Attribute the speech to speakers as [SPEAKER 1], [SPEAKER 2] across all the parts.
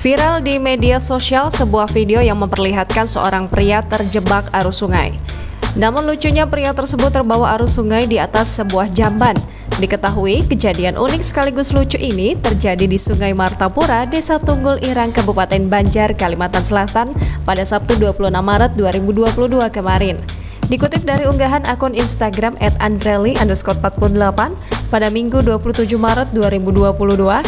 [SPEAKER 1] Viral di media sosial sebuah video yang memperlihatkan seorang pria terjebak arus sungai. Namun lucunya pria tersebut terbawa arus sungai di atas sebuah jamban. Diketahui kejadian unik sekaligus lucu ini terjadi di Sungai Martapura, Desa Tunggul Irang, Kabupaten Banjar, Kalimantan Selatan pada Sabtu 26 Maret 2022 kemarin. Dikutip dari unggahan akun Instagram @andreli_48 pada Minggu 27 Maret 2022,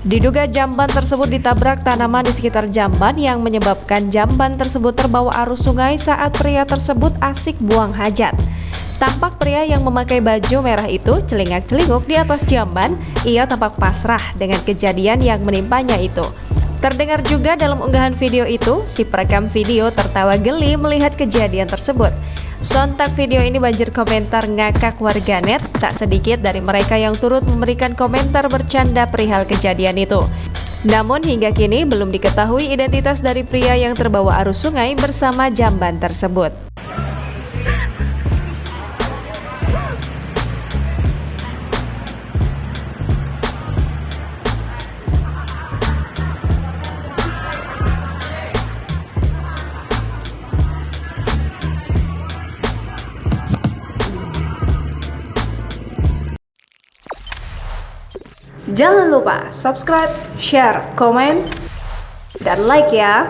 [SPEAKER 1] diduga jamban tersebut ditabrak tanaman di sekitar jamban yang menyebabkan jamban tersebut terbawa arus sungai saat pria tersebut asik buang hajat. Tampak pria yang memakai baju merah itu celingak-celinguk di atas jamban. Ia tampak pasrah dengan kejadian yang menimpanya itu. Terdengar juga dalam unggahan video itu, si perekam video tertawa geli melihat kejadian tersebut. Sontak video ini banjir komentar ngakak warganet, tak sedikit dari mereka yang turut memberikan komentar bercanda perihal kejadian itu. Namun hingga kini belum diketahui identitas dari pria yang terbawa arus sungai bersama jamban tersebut. Jangan lupa subscribe, share, komen, dan like ya!